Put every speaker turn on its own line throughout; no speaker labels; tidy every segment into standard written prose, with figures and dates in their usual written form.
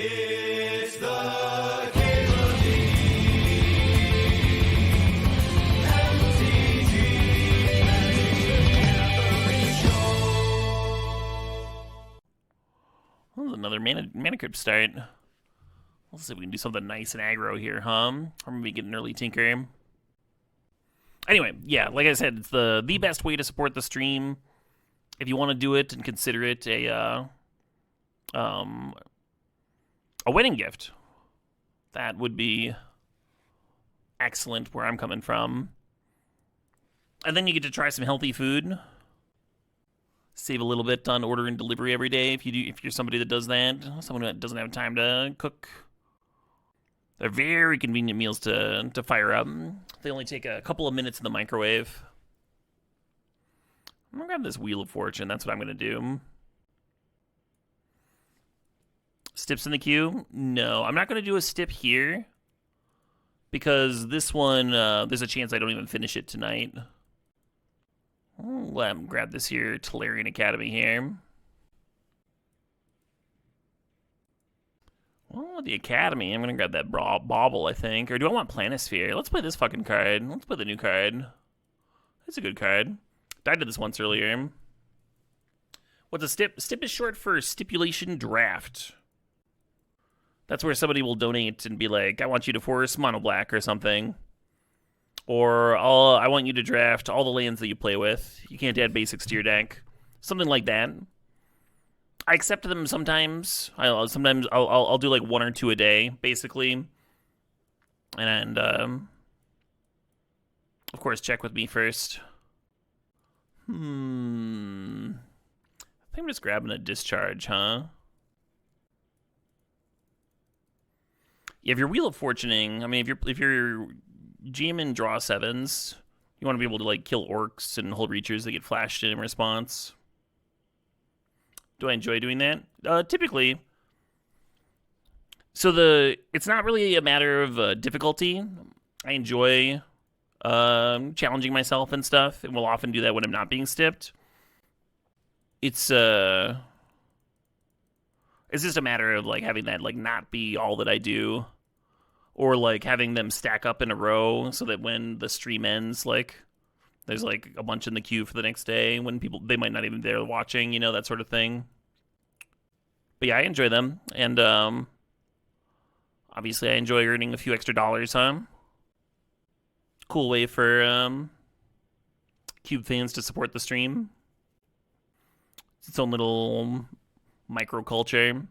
It's the Cable
Oh, another mana crypt start. Let's see if we can do something nice and aggro here, huh? Or maybe get an early tinker. Anyway, yeah, like I said, it's the best way to support the stream. If you want to do it and consider it a wedding gift, that would be excellent where I'm coming from. And then you get to try some healthy food. Save a little bit on order and delivery every day if you're somebody that does that. Someone that doesn't have time to cook. They're very convenient meals to fire up. They only take a couple of minutes in the microwave. I'm gonna grab this Wheel of Fortune. That's what I'm gonna do. Stips in the queue? No, I'm not gonna do a stip here because this one there's a chance I don't even finish it tonight. Let me grab this here Tolarian Academy here. Well, the Academy, I'm going to grab that Bauble, I think. Or do I want Planisphere? Let's play this fucking card. Let's play the new card. It's a good card. Died to this once earlier. What's a stip? Stip is short for Stipulation Draft. That's where somebody will donate and be like, I want you to force Mono Black or something. Or I want you to draft all the lands that you play with. You can't add basics to your deck. Something like that. I accept them sometimes. Sometimes I'll do like 1 or 2 a day, basically. And of course, check with me first. I think I'm just grabbing a discharge, huh? Yeah, if you're Wheel of Fortuning, I mean, if you're GM draw 7s, you want to be able to like kill orcs and hold reachers that get flashed in response. Do I enjoy doing that? Typically. So it's not really a matter of difficulty. I enjoy challenging myself and stuff, and will often do that when I'm not being stipped. It's just a matter of like having that like not be all that I do, or like having them stack up in a row so that when the stream ends, like there's like a bunch in the queue for the next day when they might not even be there watching, you know, that sort of thing. But yeah, I enjoy them, and obviously I enjoy earning a few extra dollars, huh? Cool way for Cube fans to support the stream. It's its own little microculture.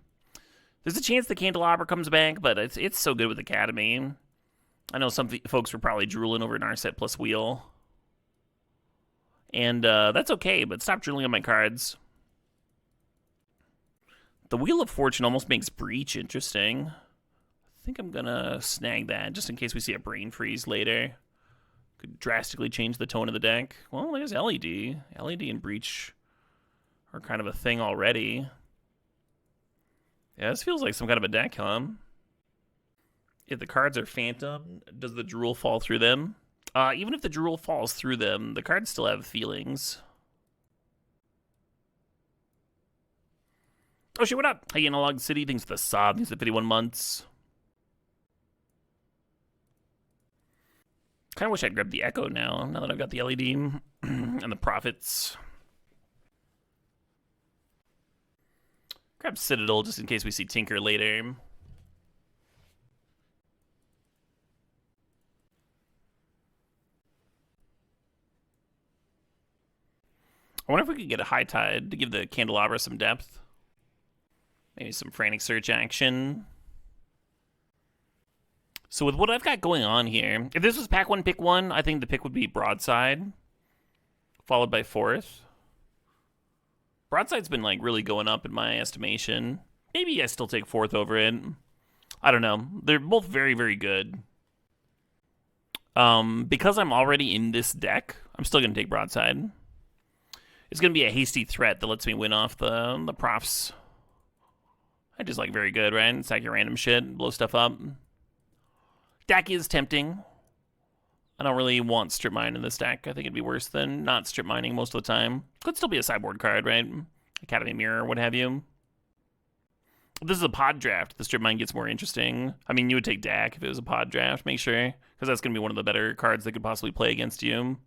There's a chance the Candelabra comes back, but it's so good with Academy. I know some folks were probably drooling over Narset plus Wheel. And that's okay, but stop drooling on my cards. The Wheel of Fortune almost makes Breach interesting. I think I'm gonna snag that just in case we see a brain freeze later. Could drastically change the tone of the deck. Well, there's LED. LED and Breach are kind of a thing already. Yeah, this feels like some kind of a deck, huh? If the cards are Phantom, does the drool fall through them? Even if the drool falls through them, the cards still have feelings. Oh shit, what up? Hey, Analog City, thanks for the sub. Thanks for 51 months. Kind of wish I'd grabbed the Echo now that I've got the LED and the Profits. Grab Citadel just in case we see Tinker later. I wonder if we could get a High Tide to give the Candelabra some depth. Maybe some Frantic Search action. So with what I've got going on here, if this was pack 1, pick 1, I think the pick would be Broadside, followed by 4th. Broadside's been like really going up in my estimation. Maybe I still take 4th over it. I don't know. They're both very, very good. Because I'm already in this deck, I'm still going to take Broadside. It's going to be a hasty threat that lets me win off the profs. I just like very good, right? It's like your random shit, blow stuff up. Deck is tempting. I don't really want strip mine in this deck. I think it'd be worse than not strip mining most of the time. Could still be a sideboard card, right? Academy Mirror, what have you. This is a pod draft. The strip mine gets more interesting. I mean, you would take Dak if it was a pod draft, make sure, because that's going to be one of the better cards they could possibly play against you.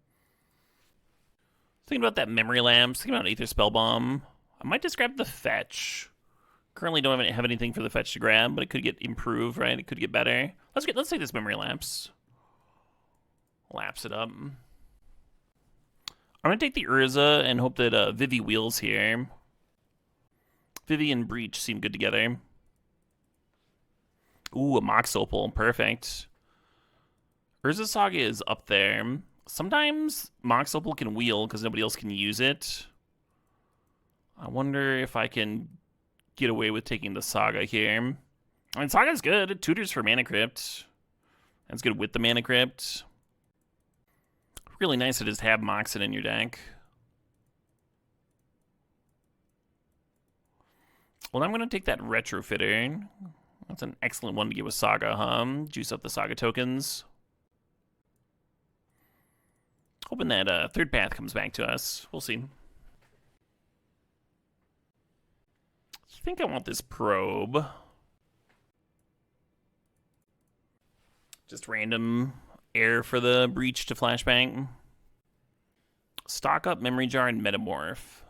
Thinking about that memory lamps, thinking about Aether Spellbomb. I might just grab the fetch. Currently don't have anything for the fetch to grab, but it could get improved, right? It could get better. Let's take this memory lamps. Lapse it up. I'm gonna take the Urza and hope that Vivi wheels here. Vivi and Breach seem good together. Ooh, a Mox Opal, perfect. Urza Saga is up there. Sometimes Mox Opal can wheel because nobody else can use it. I wonder if I can get away with taking the Saga here. I mean, Saga's good. It tutors for Mana Crypt. That's good with the Mana Crypt. Really nice to just have Moxen in your deck. Well, I'm going to take that Retrofitter. That's an excellent one to get with Saga, huh? Juice up the Saga tokens. Hoping that third path comes back to us. We'll see. I think I want this Probe. Just random air for the Breach to flashbang. Stock up Memory Jar and Metamorph.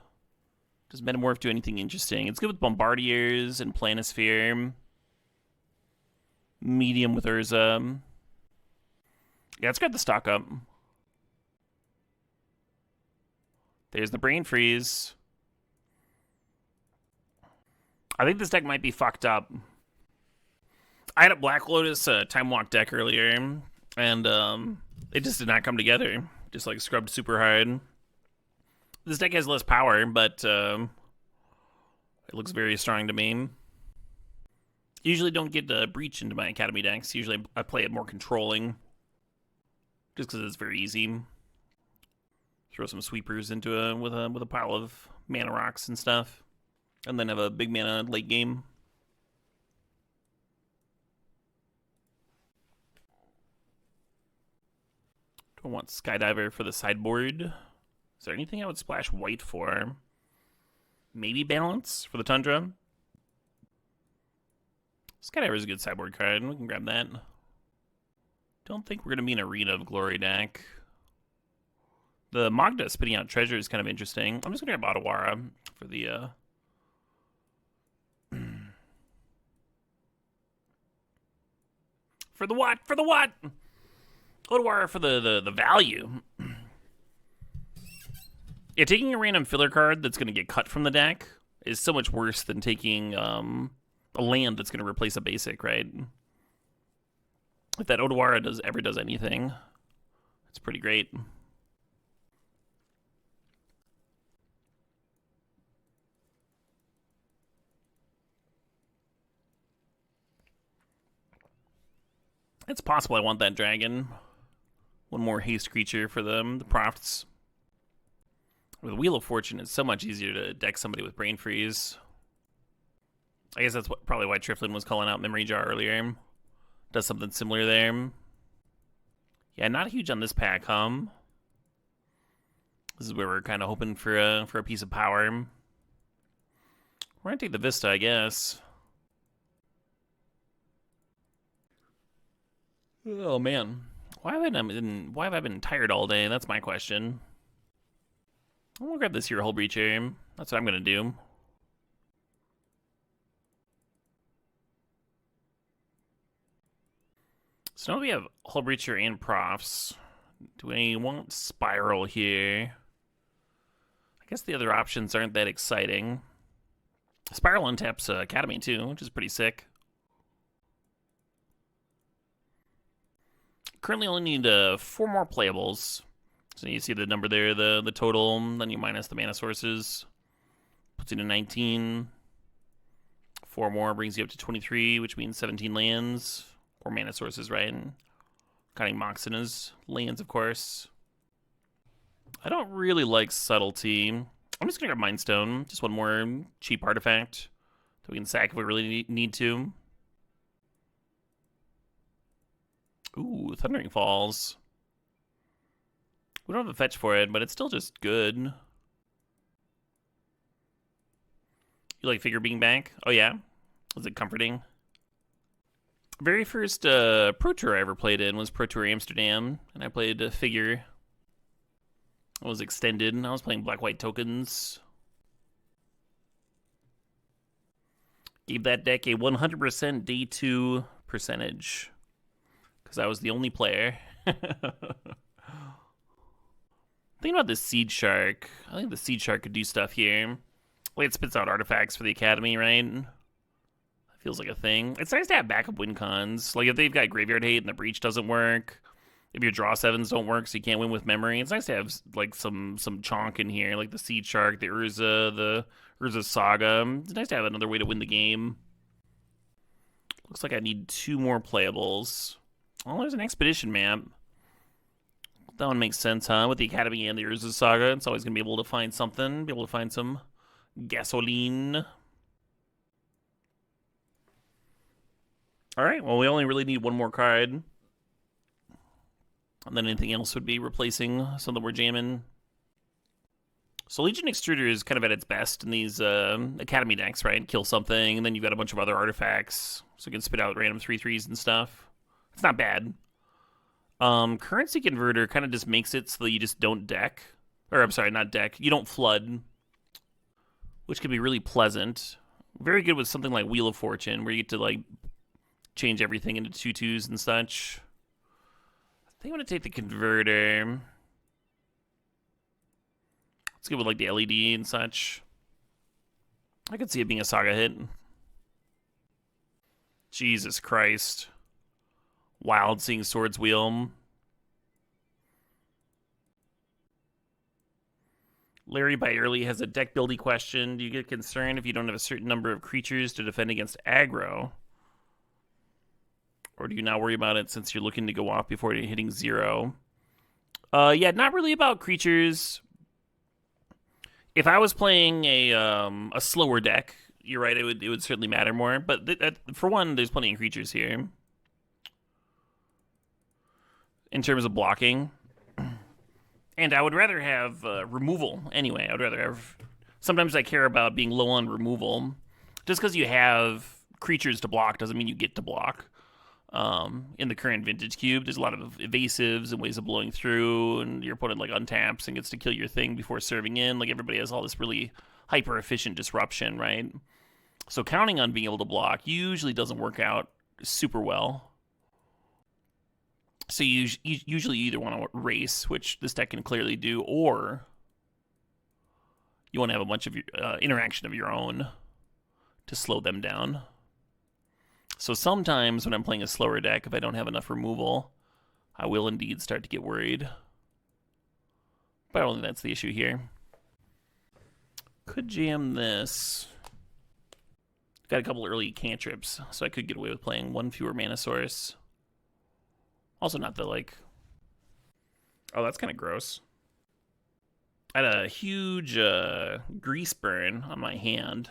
Does Metamorph do anything interesting? It's good with Bombardiers and Planisphere. Medium with Urza. Yeah, let's grab the stock up. There's the Brain Freeze. I think this deck might be fucked up. I had a Black Lotus Time Walk deck earlier, and it just did not come together. Just like scrubbed super hard. This deck has less power, but it looks very strong to me. Usually don't get Breach into my Academy decks. Usually I play it more controlling, just because it's very easy. Throw some sweepers into with a pile of mana rocks and stuff, and then have a big mana late game. Do I want Skydiver for the sideboard? Is there anything I would splash white for? Maybe Balance for the Tundra. Skydiver is a good sideboard card. We can grab that. Don't think we're going to be an Arena of Glory deck. The Magda spitting out treasure is kind of interesting. I'm just going to grab Otawara for the... For the what? For the what? Otawara for the value. Yeah, taking a random filler card that's going to get cut from the deck is so much worse than taking a land that's going to replace a basic, right? If that Otawara ever does anything, it's pretty great. It's possible I want that dragon. One more haste creature for the profits. With Wheel of Fortune, it's so much easier to deck somebody with Brain Freeze. I guess that's probably why Triflin was calling out Memory Jar earlier. Does something similar there. Yeah, not huge on this pack, huh? This is where we're kind of hoping for a piece of power. We're gonna take the Vista, I guess. Oh man, why have I been tired all day? That's my question. I'm gonna grab this here Hull Breacher. That's what I'm gonna do. So now we have Hull Breacher and Profs. Do we want Spiral here? I guess the other options aren't that exciting. Spiral untaps Academy too, which is pretty sick. Currently only need 4 more playables. So you see the number there, the total, then you minus the mana sources. Puts you to 19. 4 more brings you up to 23, which means 17 lands. Or mana sources, right? And counting Moxen as lands, of course. I don't really like Subtlety. I'm just going to grab Mind Stone. Just one more cheap artifact that we can sack if we really need to. Ooh, Thundering Falls. We don't have a fetch for it, but it's still just good. You like Figure being back? Oh, yeah? Was it comforting? Very first Pro Tour I ever played in was Pro Tour Amsterdam, and I played a figure. It was extended, and I was playing black-white tokens. Gave that deck a 100% day 2 percentage, because I was the only player. Thinking about this Seed Shark. I think the Seed Shark could do stuff here. Like it spits out artifacts for the Academy, right? Feels like a thing. It's nice to have backup win cons. Like if they've got Graveyard Hate and the Breach doesn't work, if your draw 7s don't work so you can't win with memory, it's nice to have like some chonk in here, like the Seed Shark, the Urza Saga. It's nice to have another way to win the game. Looks like I need 2 more playables. Oh, there's an Expedition map. That one makes sense, huh? With the Academy and the Urza Saga, it's always going to be able to find something. Be able to find some gasoline. Alright, well, we only really need 1 more card. And then anything else would be replacing something we're jamming. So Legion Extruder is kind of at its best in these Academy decks, right? Kill something, and then you've got a bunch of other artifacts. So you can spit out random 3/3s and stuff. It's not bad. Currency Converter kind of just makes it so that you just don't deck. Or, I'm sorry, not deck. You don't flood. Which can be really pleasant. Very good with something like Wheel of Fortune, where you get to, like, change everything into 2/2s and such. I think I'm going to take the Converter. Let's go with, like, the LED and such. I could see it being a Saga hit. Jesus Christ. Wild seeing Swords Wheel. Larry by Early has a deck building question. Do you get concerned if you don't have a certain number of creatures to defend against aggro? Or do you not worry about it since you're looking to go off before you're hitting 0? Yeah, not really about creatures. If I was playing a slower deck, you're right, it would certainly matter more. But for one, there's plenty of creatures here. In terms of blocking. And I would rather have removal anyway. I would rather have... Sometimes I care about being low on removal. Just because you have creatures to block doesn't mean you get to block. In the current Vintage Cube, there's a lot of evasives and ways of blowing through, and your opponent like untaps and gets to kill your thing before serving in. Like everybody has all this really hyper-efficient disruption, right? So counting on being able to block usually doesn't work out super well. So you usually either want to race, which this deck can clearly do, or you want to have a bunch of interaction of your own to slow them down. So sometimes when I'm playing a slower deck, if I don't have enough removal, I will indeed start to get worried. But I don't think that's the issue here. Could jam this. Got a couple early cantrips, so I could get away with playing 1 fewer mana source. Also not the, like... Oh, that's kind of gross. I had a huge grease burn on my hand.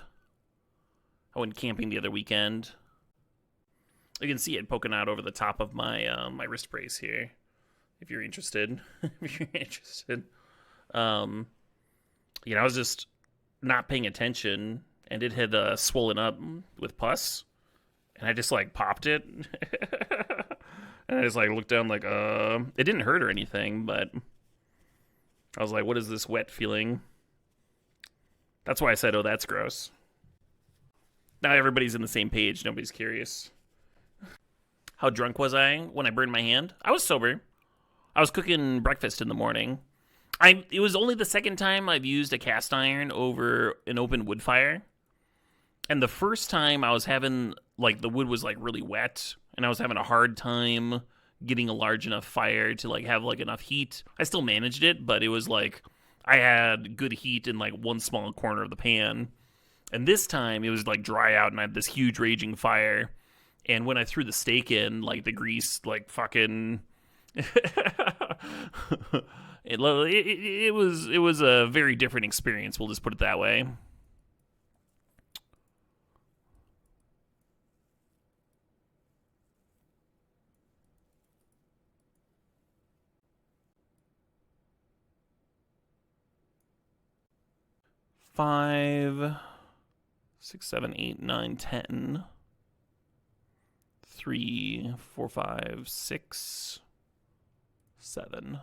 I went camping the other weekend. You can see it poking out over the top of my my wrist brace here, if you're interested. If you're interested. You know, I was just not paying attention, and it had swollen up with pus, and I just, like, popped it. And I just, like, looked down like, it didn't hurt or anything, but I was like, what is this wet feeling? That's why I said, oh, that's gross. Now everybody's on the same page. Nobody's curious. How drunk was I when I burned my hand? I was sober. I was cooking breakfast in the morning. It was only the second time I've used a cast iron over an open wood fire. And the first time I was having, like, the wood was, like, really wet, and I was having a hard time getting a large enough fire to, like, have, like, enough heat. I still managed it, but it was, like, I had good heat in, like, one small corner of the pan. And this time, it was, like, dry out, and I had this huge raging fire. And when I threw the steak in, like, the grease, like, fucking... it was a very different experience, we'll just put it that way. Five, 6, 7, 8, 9, 10. 3, 4, 5, 6, 7.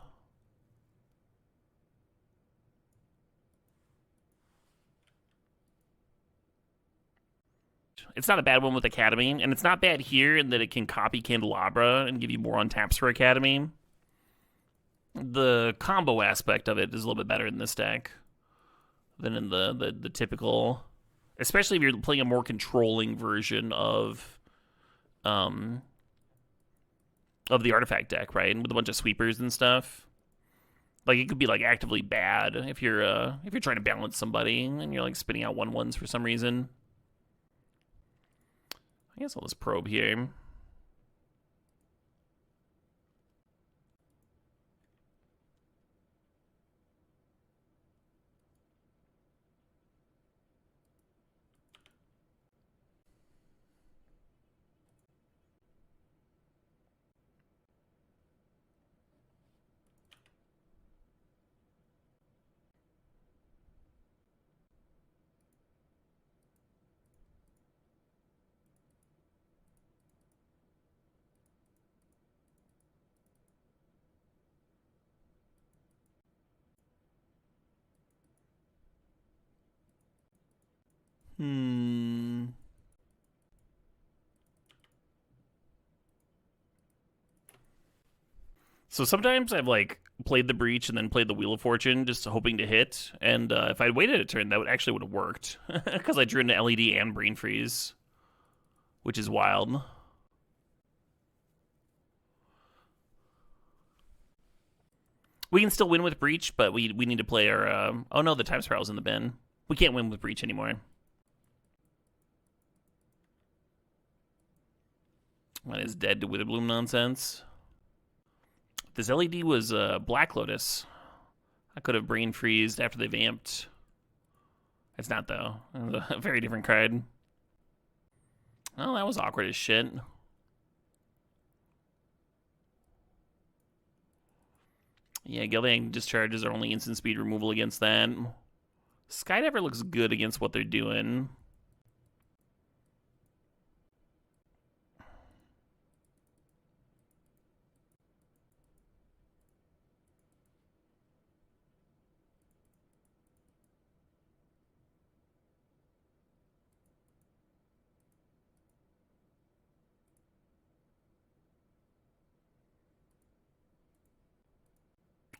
It's not a bad one with Academy, and it's not bad here in that it can copy Candelabra and give you more on taps for Academy. The combo aspect of it is a little bit better in this deck than in the typical, especially if you're playing a more controlling version of the artifact deck, right? With a bunch of sweepers and stuff. Like it could be like actively bad if you're trying to balance somebody and you're like spitting out 1/1s for some reason. I guess I'll just probe here. So sometimes I've like played the Breach and then played the Wheel of Fortune just hoping to hit, and if I'd waited a turn, that would have worked because I drew into LED and Brain Freeze, which is wild. We can still win with Breach, but we need to play our. Oh no, the Time Spiral's in the bin. We can't win with Breach anymore. That is dead to Witherbloom nonsense. This LED was Black Lotus. I could have Brain Freezed after they vamped. It's not, though. It was a very different card. Oh, that was awkward as shit. Yeah, Gilding Discharges are only instant speed removal against that. Skydiver looks good against what they're doing.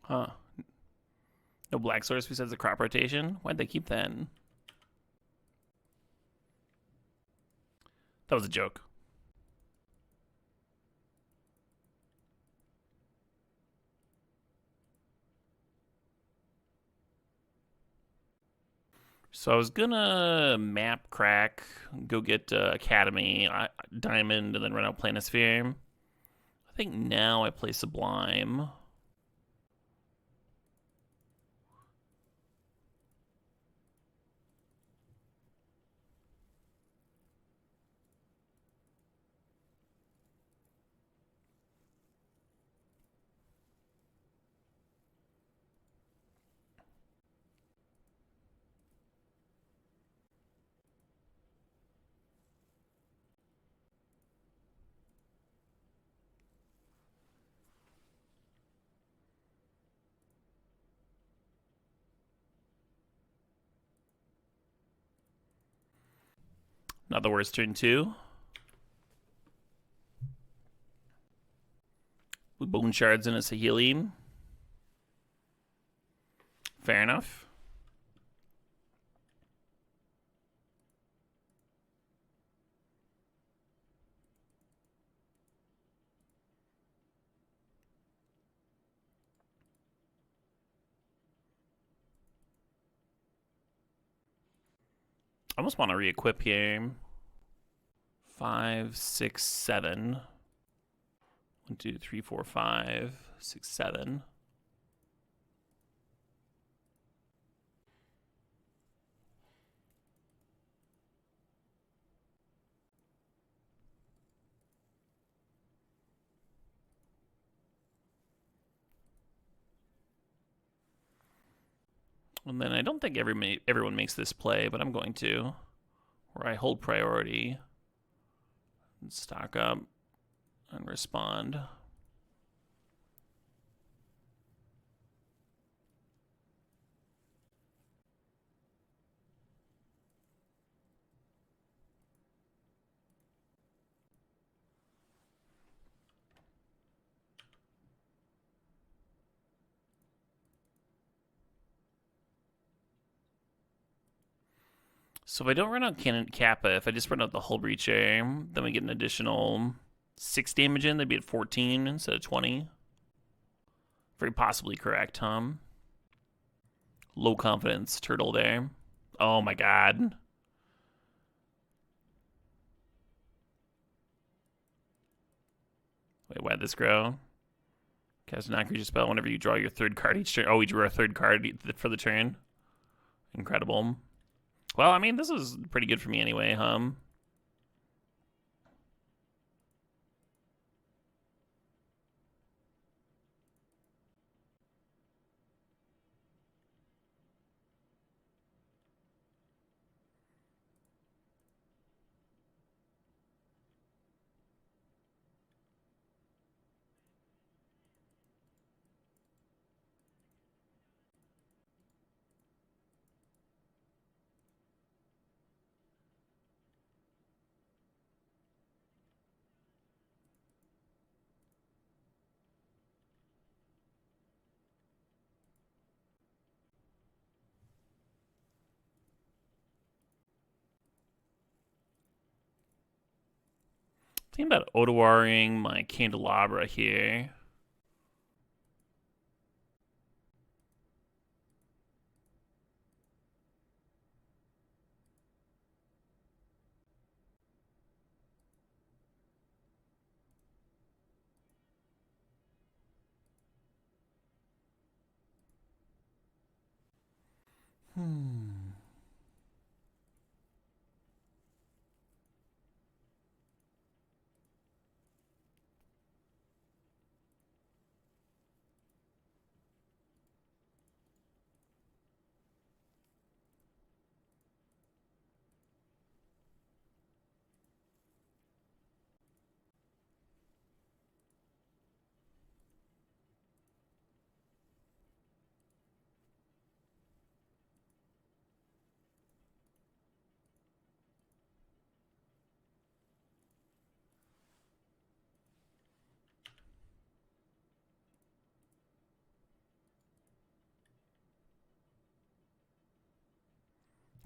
Huh. No Black Source besides the crop rotation? Why'd they keep that? That was a joke. So I was gonna map crack, go get Academy, Diamond, and then run out Planisphere. I think now I play Sublime. Not the worst turn 2. With Bone Shards and a Saheeli. Fair enough. I almost want to re-equip here. 5, 6, 7. 1, 2, 3, 4, 5, 6, 7. And then I don't think everyone makes this play, but I'm going to. where I hold priority and stock up and respond. So if I don't run out Cannon Kappa, if I just run out the Hull Breacher, then we get an additional 6 damage in. They'd be at 14 instead of 20. Very possibly correct, Tom. Low confidence turtle there. Oh my god. Wait, why'd this grow? Cast a non-creature spell whenever you draw your third card each turn. Oh, we drew our third card for the turn. Incredible. Well, I mean, this is pretty good for me anyway, huh? Thinking about Odowaring my Candelabra here.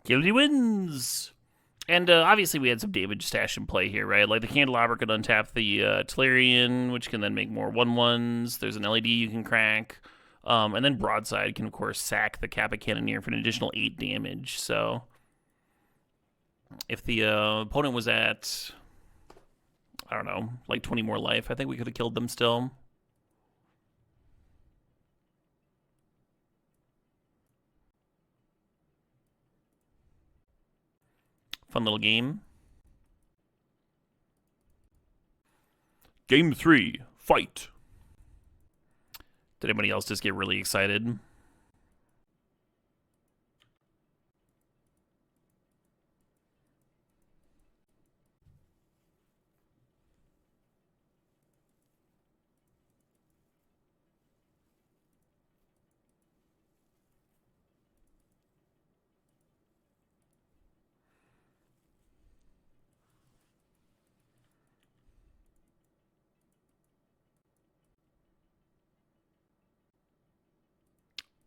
Guilty wins! And obviously we had some damage stash in play here, right? Like the Candelabra could untap the Tolarian, which can then make more 1/1s. There's an LED you can crack. And then Broadside can, of course, sack the Kappa Cannoneer for an additional 8 damage. So if the opponent was at, I don't know, like 20 more life, I think we could have killed them still. Fun little game. Game 3, fight. Did anybody else just get really excited?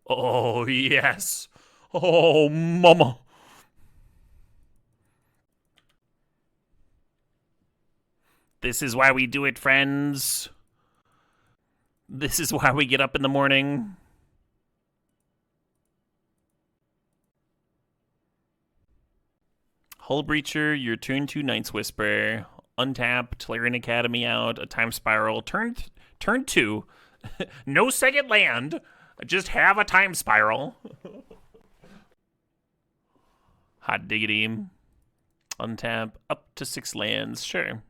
Oh, yes. Oh, mama. This is why we do it, friends. This is why we get up in the morning. Hull Breacher, your turn 2 Night's Whisper. Untap, Tolarian Academy out, a Time Spiral. Turn 2. No second land. Just have a Time Spiral. Hot diggity. Untap, up to 6 lands. Sure.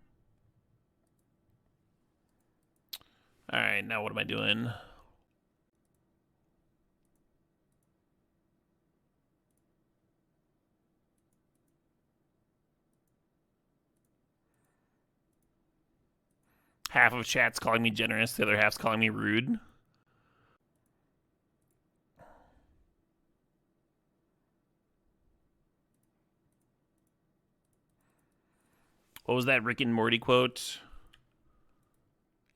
Alright, now what am I doing? Half of chat's calling me generous, the other half's calling me rude. What was that Rick and Morty quote?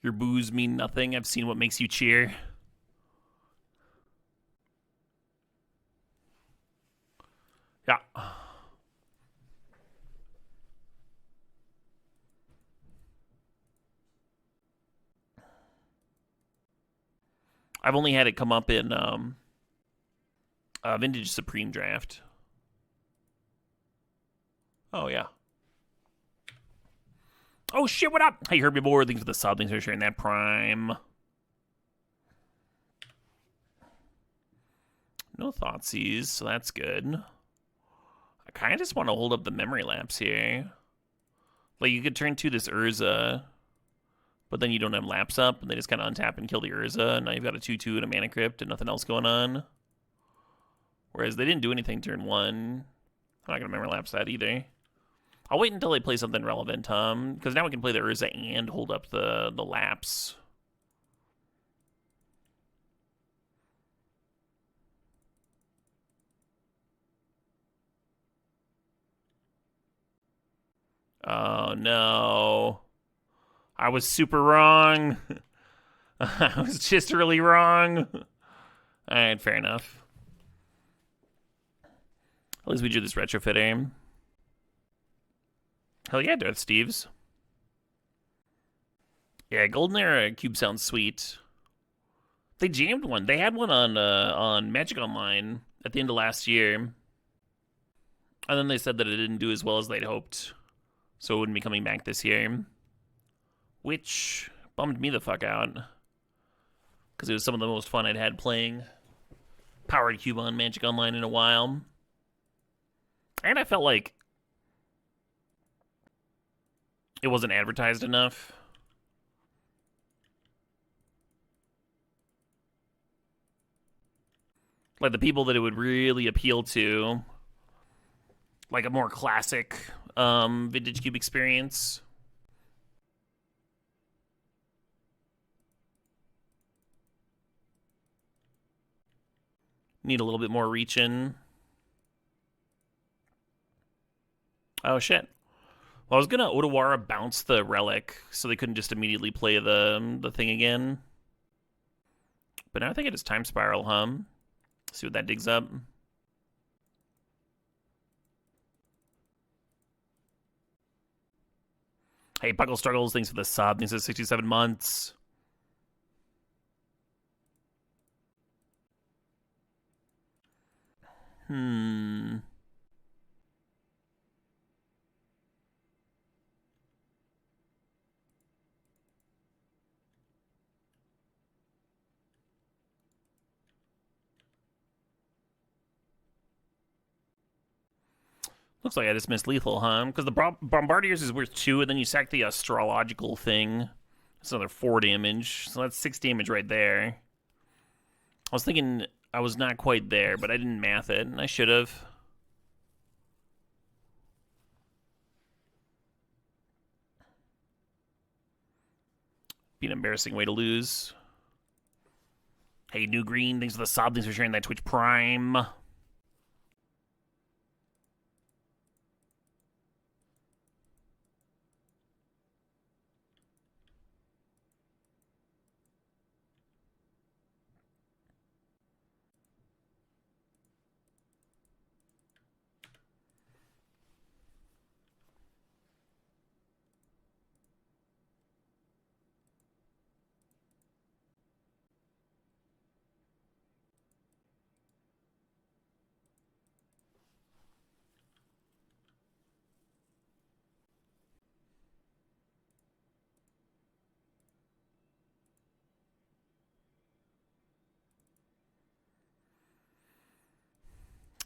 Your boos mean nothing. I've seen what makes you cheer. Yeah. I've only had it come up in Vintage Supreme Draft. Oh, yeah. Oh, shit, what up? Hey, Herbie Board, thanks for the sub. Thanks for sharing that Prime. No Thoughtseize, so that's good. I kind of just want to hold up the memory lapse here. Like, you could turn to this Urza, but then you don't have lapse up, and they just kind of untap and kill the Urza, and now you've got a 2-2 and a Mana Crypt and nothing else going on. Whereas they didn't do anything turn 1. I'm not going to memory lapse that either. I'll wait until they play something relevant, because now we can play the Urza and hold up the lapse. Oh, no. I was super wrong. I was just really wrong. Alright, fair enough. At least we drew this retrofit aim. Hell yeah, Darth Steves. Yeah, Golden Era Cube sounds sweet. They jammed one. They had one on Magic Online at the end of last year. And then they said that it didn't do as well as they'd hoped. So it wouldn't be coming back this year. Which bummed me the fuck out. Because it was some of the most fun I'd had playing Powered Cube on Magic Online in a while. And I felt like it wasn't advertised enough. Like the people that it would really appeal to, like a more classic Vintage Cube experience. Need a little bit more reach in. Oh shit. Well, I was gonna Otawara bounce the relic so they couldn't just immediately play the thing again. But now I think it is Time Spiral, huh? See what that digs up. Hey, Puckle Struggles, thanks for the sub. Thanks for 67 months. Looks like I just missed lethal, huh? Because the Bombardiers is worth 2, and then you sack the astrological thing. That's another 4 damage. So that's 6 damage right there. I was thinking I was not quite there, but I didn't math it, and I should have. Be an embarrassing way to lose. Hey, New Green, thanks for the sub. Thanks for sharing that Twitch Prime.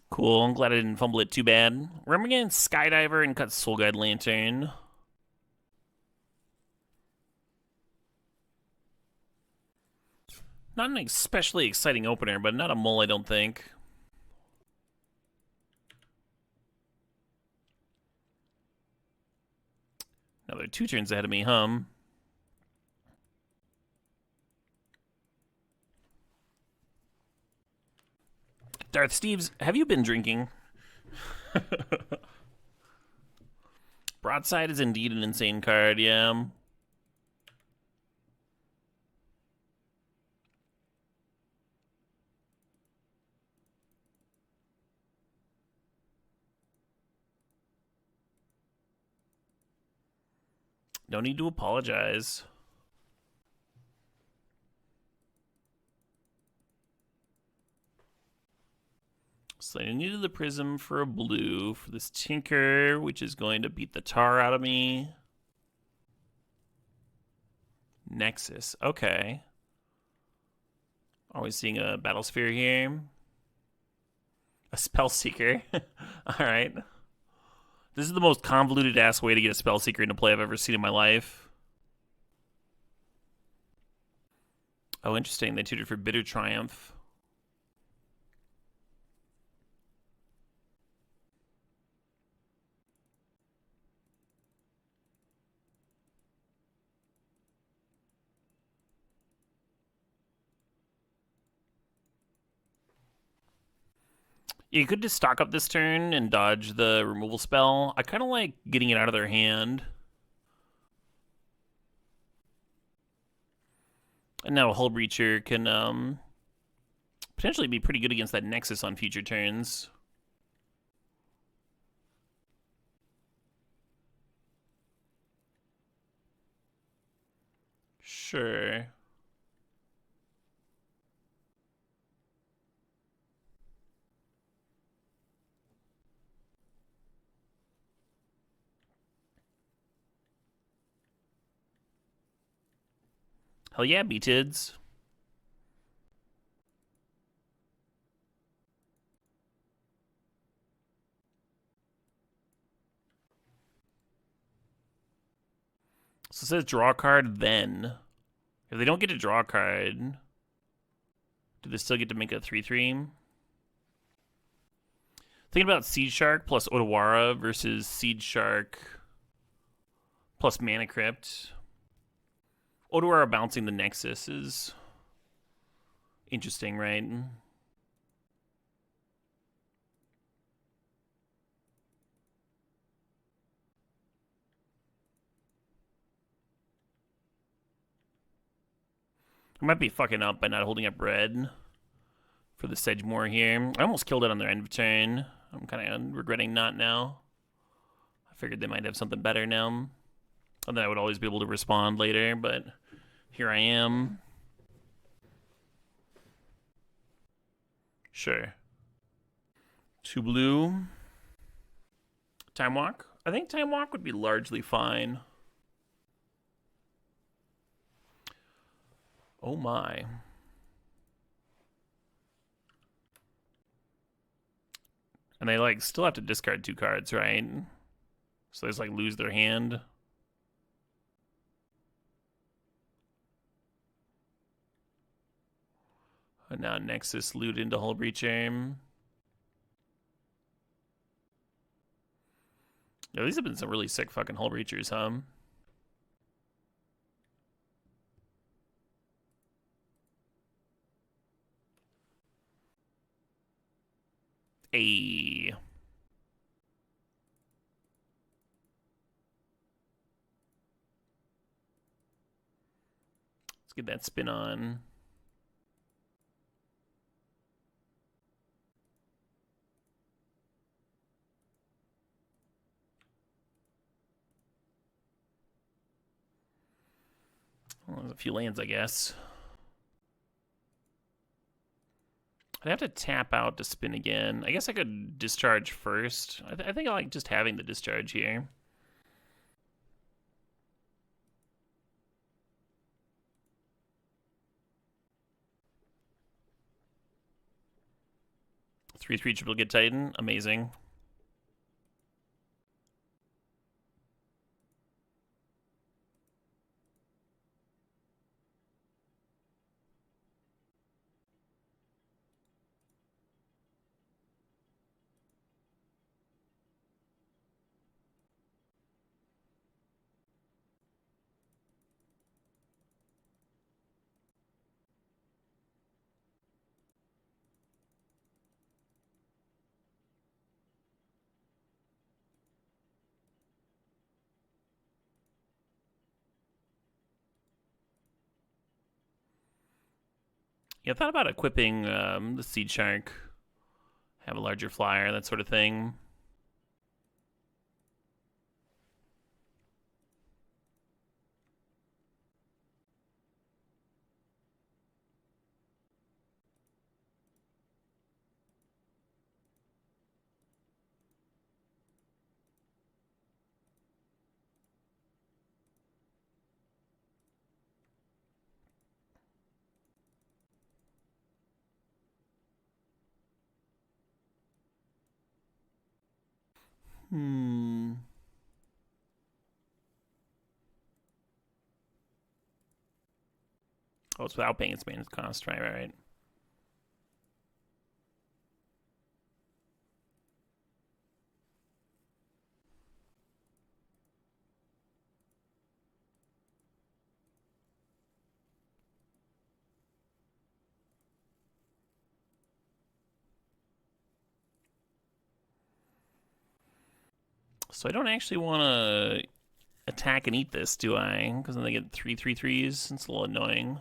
Cool, I'm glad I didn't fumble it too bad. Remember again, Skydiver and cut Soul Guide Lantern. Not an especially exciting opener, but not a mull, I don't think. Now they're 2 turns ahead of me, Darth Steves, have you been drinking? Broadside is indeed an insane card, yeah. No need to apologize. So I needed the prism for a blue for this Tinker, which is going to beat the tar out of me. Nexus, okay. Always seeing a battle sphere here. A spell seeker. Alright. This is the most convoluted ass way to get a spell seeker into play I've ever seen in my life. Oh, interesting. They tutored for Bitter Triumph. You could just stock up this turn and dodge the removal spell. I kind of like getting it out of their hand. And now a Hull Breacher can potentially be pretty good against that Nexus on future turns. Sure. Hell yeah, B-Tids. So it says draw a card then. If they don't get to draw a card, do they still get to make a 3/3? Thinking about Seed Shark plus Otawara versus Seed Shark plus Mana Crypt. Otawara bouncing the Nexus is interesting, right? I might be fucking up by not holding up red for the Sedgemoor here. I almost killed it on their end of turn. I'm kind of regretting not now. I figured they might have something better now. And then I would always be able to respond later, but here I am. Sure. 2 blue. Time Walk? I think Time Walk would be largely fine. Oh my. And they like still have to discard 2 cards, right? So they just like lose their hand. And now Nexus loot into Hull Breacher. Yeah, these have been some really sick fucking Hull Breachers, huh? Ayy. Let's get that spin on. Well, there's a few lands, I guess. I'd have to tap out to spin again. I guess I could discharge first. I think I like just having the discharge here. Three triple get Titan. Amazing. Yeah, I thought about equipping the Seed Shark. Have a larger flyer, that sort of thing. Hmm. Oh, it's without paying its maintenance cost. Right. So I don't actually want to attack and eat this, do I? Because then they get 3/3/3s. It's a little annoying.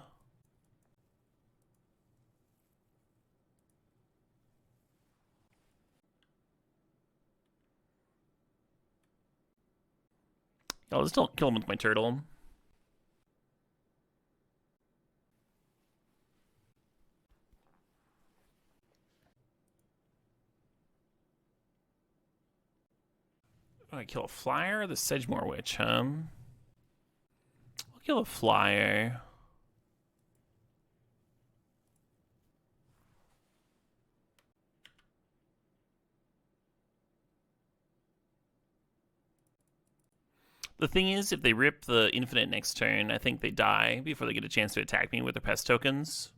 I'll just don't kill him with my turtle. Oh, I kill a flyer or the Sedgemoor Witch, huh? I'll kill a flyer. The thing is, if they rip the infinite next turn, I think they die before they get a chance to attack me with their pest tokens.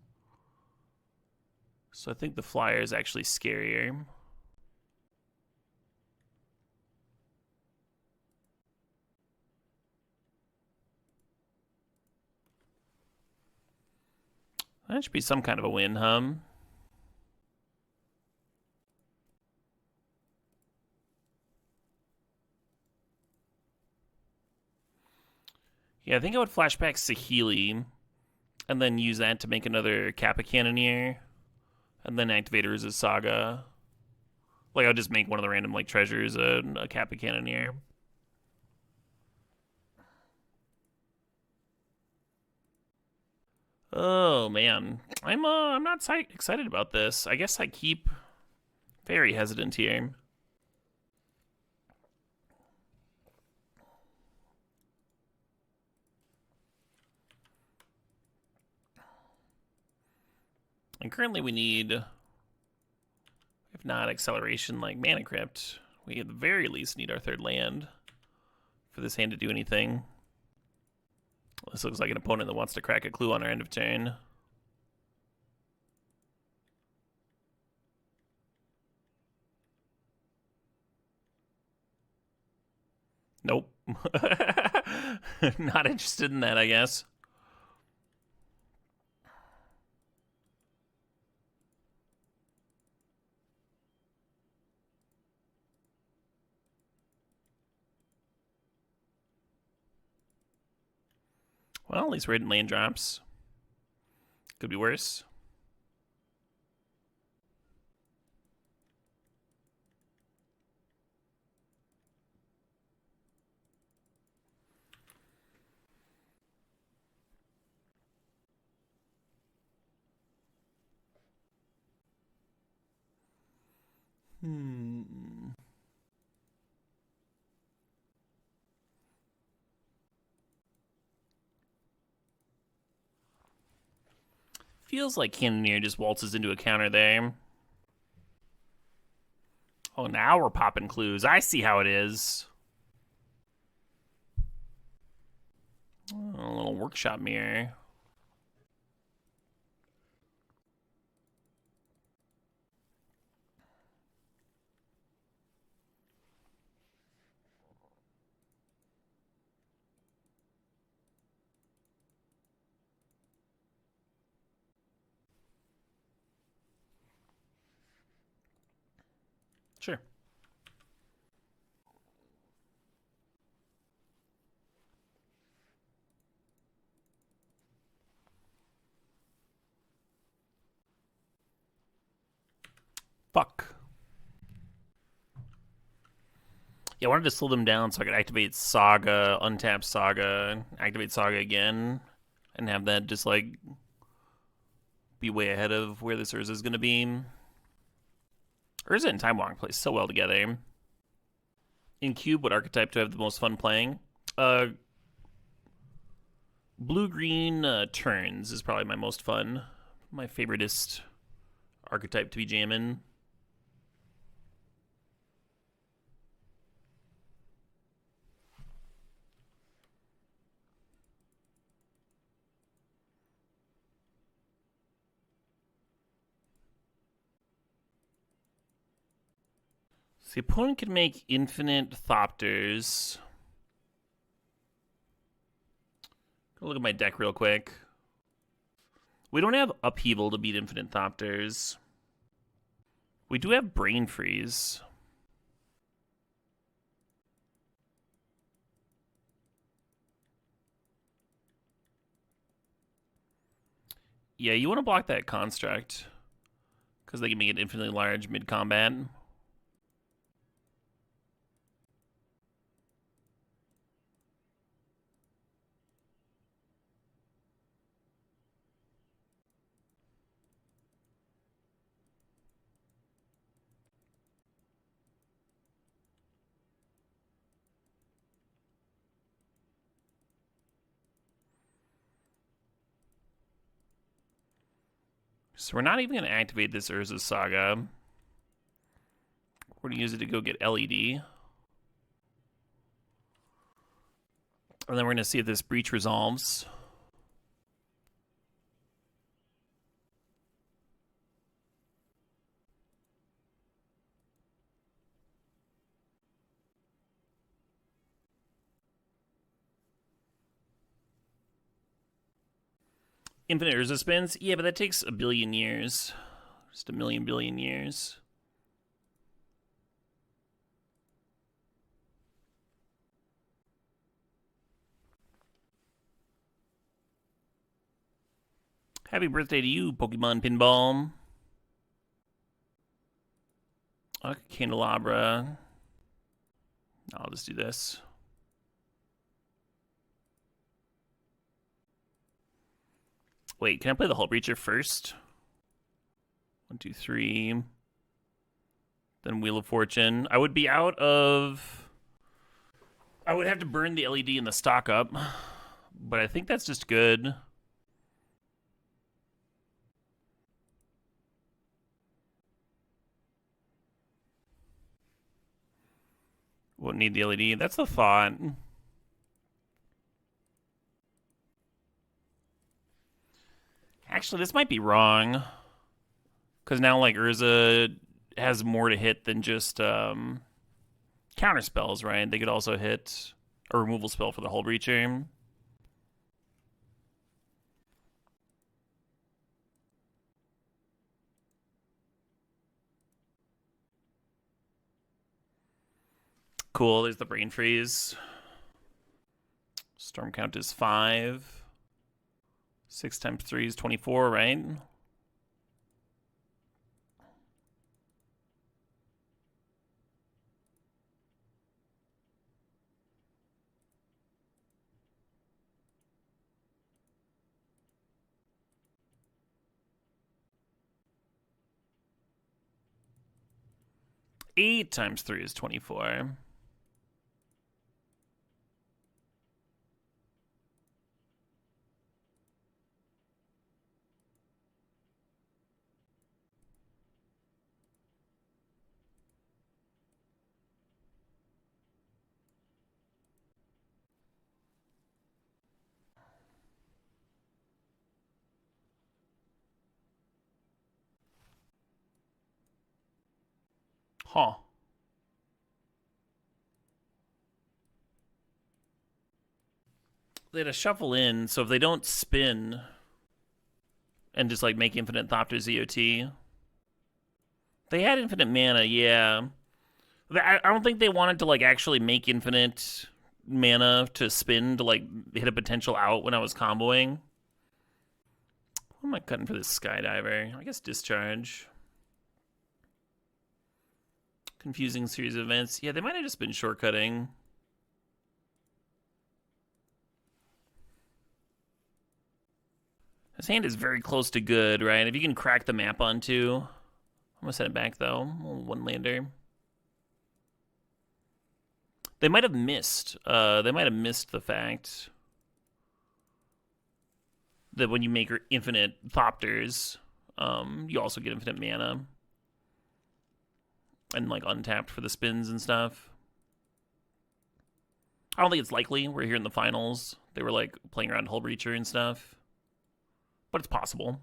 So I think the flyer is actually scarier. That should be some kind of a win, huh? Yeah, I think I would flashback Saheeli and then use that to make another Kappa Cannoneer and then activate Urza's Saga. Like, I'll just make one of the random, like, treasures a Kappa Cannoneer. Oh, man. I'm not excited about this. I guess I keep very hesitant here. And currently we need, if not acceleration, like Mana Crypt. We at the very least need our third land for this hand to do anything. This looks like an opponent that wants to crack a clue on our end of turn. Nope. Not interested in that, I guess. Well, at least we're hitting land drops. Could be worse. Feels like Cannoneer just waltzes into a counter there. Oh, now we're popping clues. I see how it is. A little workshop mirror. Sure. Fuck. Yeah, I wanted to slow them down so I could activate Saga, untap Saga, activate Saga again, and have that just like be way ahead of where this Urza is going to be. Urza and Time Walk play so well together. In Cube, what archetype do I have the most fun playing? Blue-green turns is probably my most fun. My favoriteest archetype to be jamming. So the opponent can make infinite Thopters. Go look at my deck real quick. We don't have Upheaval to beat infinite Thopters. We do have Brain Freeze. Yeah, you want to block that Construct, because they can make it infinitely large mid-combat. So we're not even going to activate this Urza Saga. We're going to use it to go get LED. And then we're going to see if this breach resolves. Infinite Urza spins? Yeah, but that takes a billion years. Just a million billion years. Happy birthday to you, Pokemon Pinball. Okay, Candelabra. I'll just do this. Wait, can I play the Hull Breacher first? 1, 2, 3. Then Wheel of Fortune. I would be out of... I would have to burn the LED and the stock up. But I think that's just good. Won't need the LED. That's the thought. Actually, this might be wrong. Because now, like, Urza has more to hit than just counter spells, right? They could also hit a removal spell for the Hull Breacher. Cool, there's the Brain Freeze. Storm count is 5. 6 times 3 is 24, right? Eight times 3 is 24. Huh. They had to shuffle in, so if they don't spin and just like make infinite Thopter ZOT, they had infinite mana, yeah. I don't think they wanted to like actually make infinite mana to spin to like hit a potential out when I was comboing. What am I cutting for this Skydiver? I guess Discharge. Confusing series of events. Yeah, they might have just been shortcutting. His hand is very close to good, right? If you can crack the map on two. I'm gonna send it back though. One lander. They might have missed. They might have missed the fact that when you make infinite Thopters, you also get infinite mana. And like untapped for the spins and stuff. I don't think it's likely. We're here in the finals. They were like playing around Hull Breacher and stuff. But it's possible.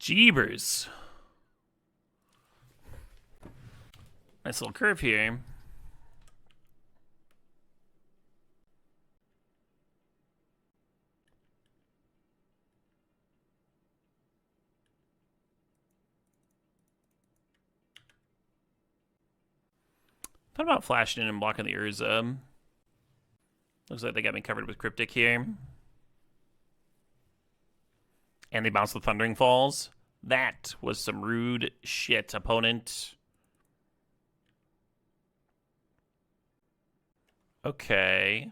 Jeebers. Nice little curve here. Thought about flashing in and blocking the Urza. Looks like they got me covered with Cryptic here. And they bounced the Thundering Falls. That was some rude shit, opponent. Okay.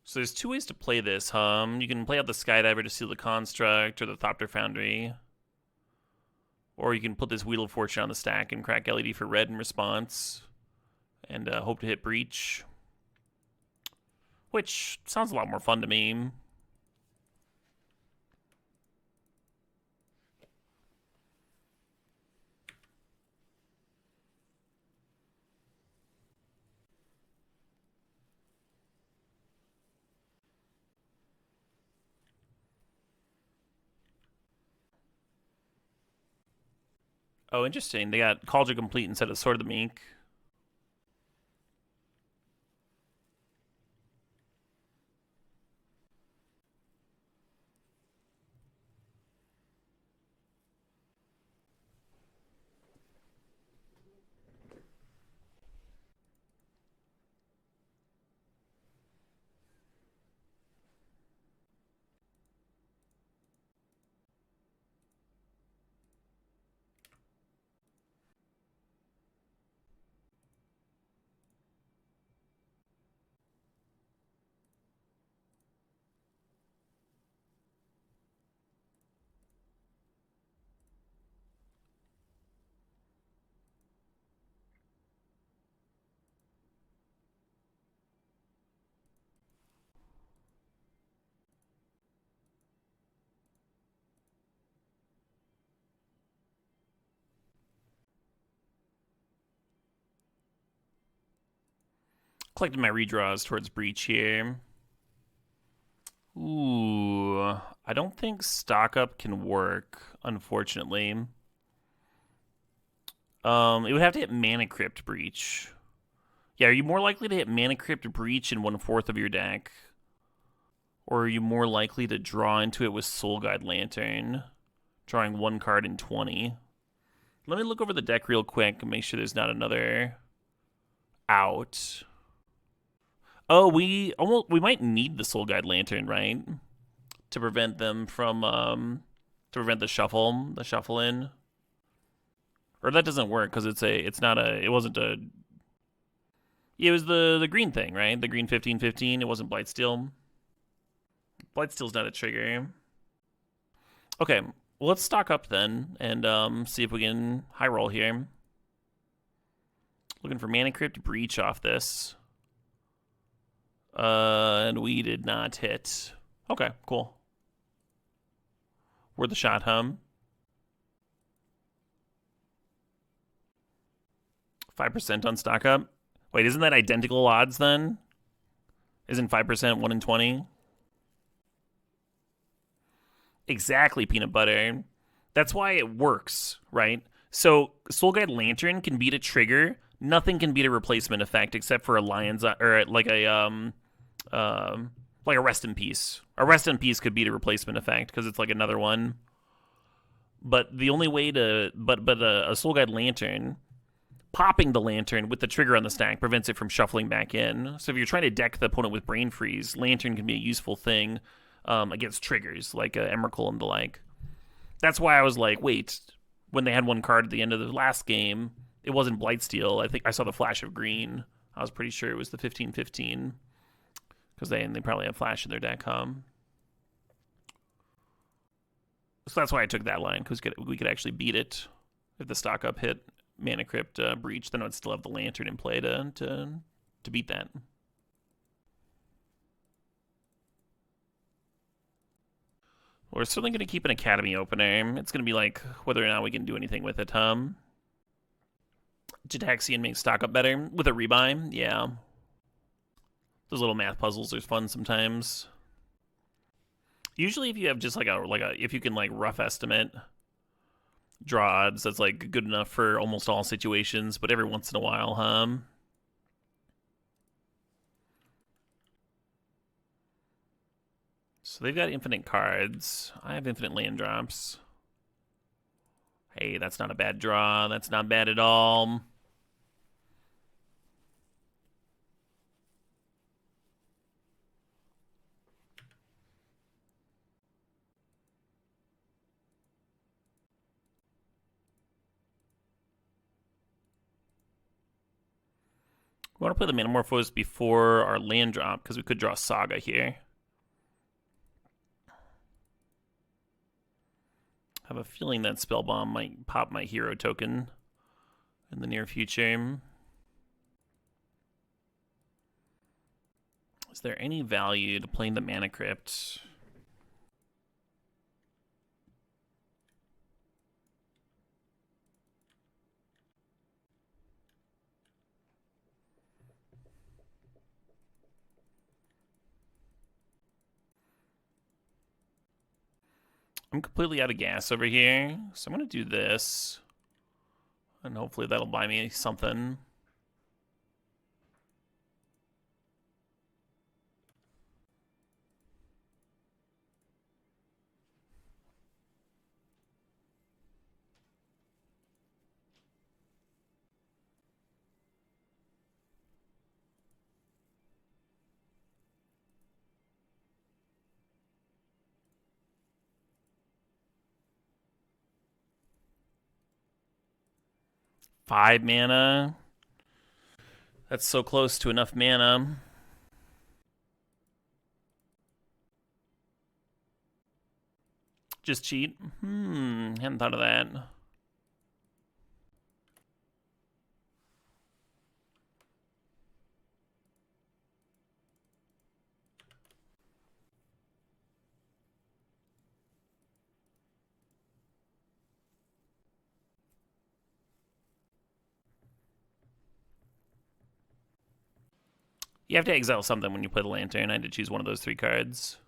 So there's two ways to play this, You can play out the Skydiver to seal the Construct or the Thopter Foundry. Or you can put this Wheel of Fortune on the stack and crack LED for red in response. And hope to hit Breach. Which sounds a lot more fun to me. Oh, interesting. They got Cauldron Complete instead of Sword of the Meek. Collecting my redraws towards Breach here. Ooh, I don't think stock up can work, unfortunately. It would have to hit Mana Crypt Breach. Yeah, are you more likely to hit Mana Crypt Breach in 1/4 of your deck? Or are you more likely to draw into it with Soul Guide Lantern, drawing one card in 20? Let me look over the deck real quick and make sure there's not another out. Oh, we might need the Soul Guide Lantern, right? To prevent them from to prevent the shuffle in. Or that doesn't work because it wasn't a. It was the green thing, right? The green 15/15. It wasn't Blightsteel. Blightsteel's not a trigger. Okay, well, let's stock up then and see if we can high roll here. Looking for Mana Crypt Breach off this. And we did not hit. Okay, cool. Worth the shot, 5% on stock up. Wait, isn't that identical odds then? Isn't 5% 1 in 20? Exactly, peanut butter. That's why it works, right? So Soul Guide Lantern can beat a trigger. Nothing can beat a replacement effect except for a Lion's or like a Rest in Peace. A Rest in Peace could beat a replacement effect because it's like another one. But the only way to a Soul Guide Lantern, popping the lantern with the trigger on the stack prevents it from shuffling back in. So if you're trying to deck the opponent with Brain Freeze, Lantern can be a useful thing against triggers like Emrakul and the like. That's why I was like, wait, when they had one card at the end of the last game, it wasn't Blightsteel. I think I saw the Flash of Green. I was pretty sure it was the 15/15 because they probably have Flash in their deck. So that's why I took that line, because we could actually beat it if the stock up hit Mana Crypt Breach. Then I'd still have the Lantern in play to beat that. We're certainly going to keep an Academy opener. It's going to be like whether or not we can do anything with it. Jitaxian makes stock up better with a rebuy. Yeah. Those little math puzzles are fun sometimes. Usually if you have just like a if you can like rough estimate draw odds, that's like good enough for almost all situations, but every once in a while, So they've got infinite cards. I have infinite land drops. Hey, that's not a bad draw. That's not bad at all. We want to play the Manamorphose before our land drop because we could draw Saga here. I have a feeling that Spellbomb might pop my hero token in the near future. Is there any value to playing the Mana Crypt? I'm completely out of gas over here, so I'm going to do this. And hopefully that'll buy me something. Five mana. That's so close to enough mana. Just cheat? Hadn't thought of that. You have to exile something when you play the Lantern. I had to choose one of those three cards.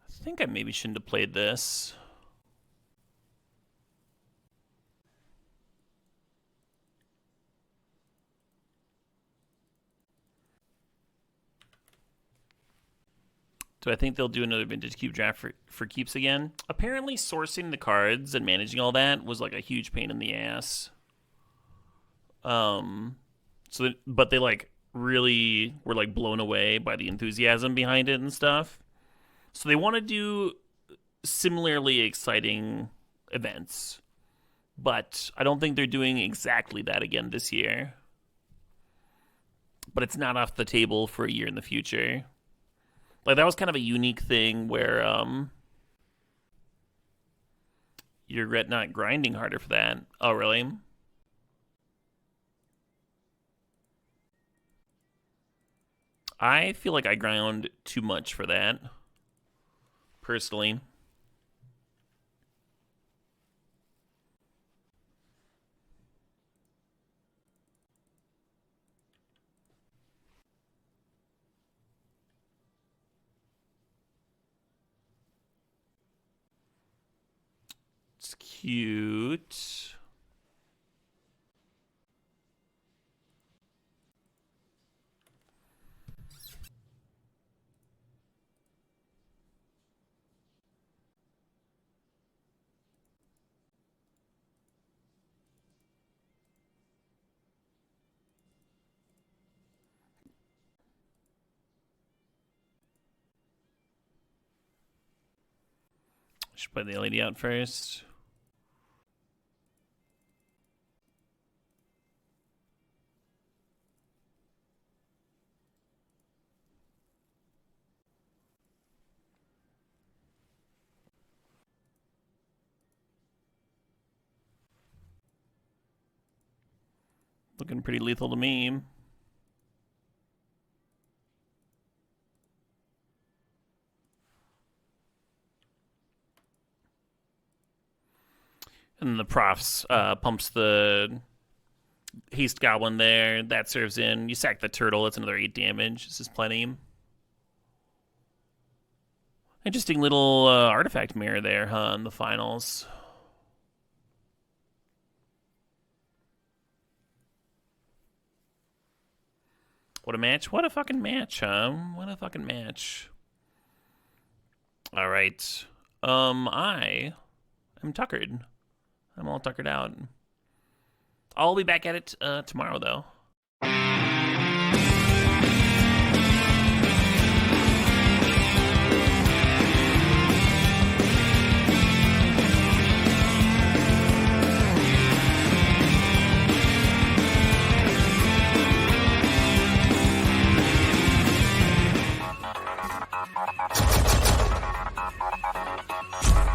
I think I maybe shouldn't have played this. Do I think they'll do another Vintage Cube draft for keeps again? Apparently sourcing the cards and managing all that was like a huge pain in the ass. But they like really were like blown away by the enthusiasm behind it and stuff. So they want to do similarly exciting events. But I don't think they're doing exactly that again this year. But it's not off the table for a year in the future. Like, that was kind of a unique thing where you regret not grinding harder for that. Oh, really? I feel like I ground too much for that, personally. It's cute. Should put the LED out first. Looking pretty lethal to me. And then the profs pumps the haste goblin there. That serves in. You sack the turtle. That's another 8 damage. This is plenty. Interesting little artifact mirror there, huh, in the finals. What a match. What a fucking match, huh? What a fucking match. All right. I am tuckered. I'm all tuckered out. I'll be back at it tomorrow, though.